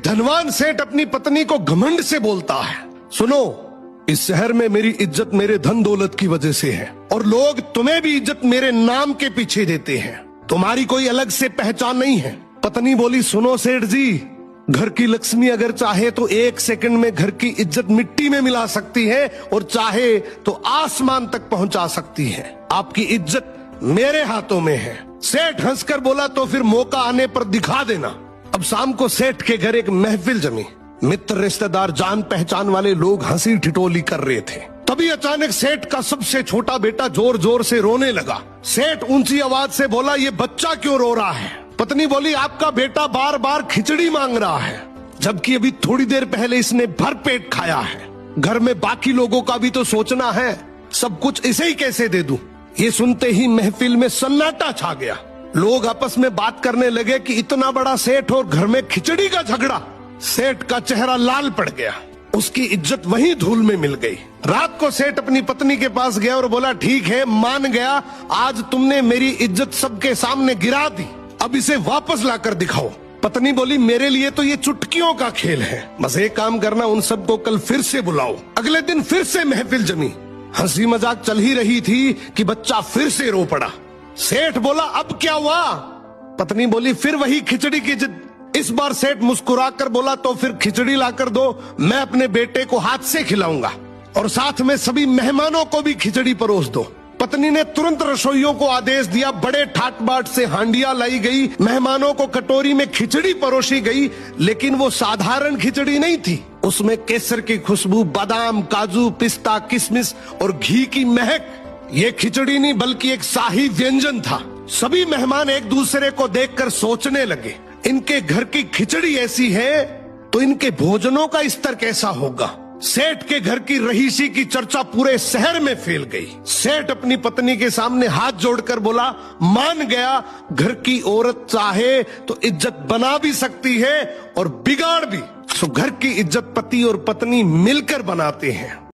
धनवान सेठ अपनी पत्नी को घमंड से बोलता है, सुनो, इस शहर में मेरी इज्जत मेरे धन दौलत की वजह से है और लोग तुम्हें भी इज्जत मेरे नाम के पीछे देते हैं, तुम्हारी कोई अलग से पहचान नहीं है। पत्नी बोली, सुनो सेठ जी, घर की लक्ष्मी अगर चाहे तो 1 सेकंड में घर की इज्जत मिट्टी में मिला सकती है और चाहे तो आसमान तक पहुंचा सकती है। आपकी इज्जत मेरे हाथों में है। सेठ हंसकर बोला, तो फिर मौका आने पर दिखा देना। अब शाम को सेठ के घर एक महफिल जमी। मित्र, रिश्तेदार, जान पहचान वाले लोग हंसी ठिठोली कर रहे थे। तभी अचानक सेठ का सबसे छोटा बेटा जोर जोर से रोने लगा। सेठ ऊंची आवाज से बोला, ये बच्चा क्यों रो रहा है? पत्नी बोली, आपका बेटा बार बार खिचड़ी मांग रहा है, जबकि अभी थोड़ी देर पहले इसने भर पेट खाया है। घर में बाकी लोगों का भी तो सोचना है, सब कुछ इसे ही कैसे दे दूं? ये सुनते ही महफिल में सन्नाटा छा गया। लोग आपस में बात करने लगे कि इतना बड़ा सेठ और घर में खिचड़ी का झगड़ा। सेठ का चेहरा लाल पड़ गया, उसकी इज्जत वहीं धूल में मिल गई। रात को सेठ अपनी पत्नी के पास गया और बोला, ठीक है, मान गया, आज तुमने मेरी इज्जत सबके सामने गिरा दी, अब इसे वापस लाकर दिखाओ। पत्नी बोली, मेरे लिए तो ये चुटकियों का खेल है, बस एक काम करना, उन सबको कल फिर से बुलाओ। अगले दिन फिर से महफिल जमी। हंसी मजाक चल ही रही थी कि बच्चा फिर से रो पड़ा। सेठ बोला, अब क्या हुआ? पत्नी बोली, फिर वही खिचड़ी की जिद। इस बार सेठ मुस्कुराकर बोला, तो फिर खिचड़ी लाकर दो, मैं अपने बेटे को हाथ से खिलाऊंगा और साथ में सभी मेहमानों को भी खिचड़ी परोस दो। पत्नी ने तुरंत रसोइयों को आदेश दिया, बड़े ठाट बाट से हांडियां लाई गई, मेहमानों को कटोरी में खिचड़ी परोसी गई। लेकिन वो साधारण खिचड़ी नहीं थी, उसमें केसर की खुशबू, बादाम, काजू, पिस्ता, किशमिश और घी की महक। ये खिचड़ी नहीं बल्कि एक शाही व्यंजन था। सभी मेहमान एक दूसरे को देखकर सोचने लगे, इनके घर की खिचड़ी ऐसी है तो इनके भोजनों का स्तर कैसा होगा। सेठ के घर की रहीसी की चर्चा पूरे शहर में फैल गई। सेठ अपनी पत्नी के सामने हाथ जोड़कर बोला, मान गया, घर की औरत चाहे तो इज्जत बना भी सकती है और बिगाड़ भी। तो घर की इज्जत पति और पत्नी मिलकर बनाते हैं।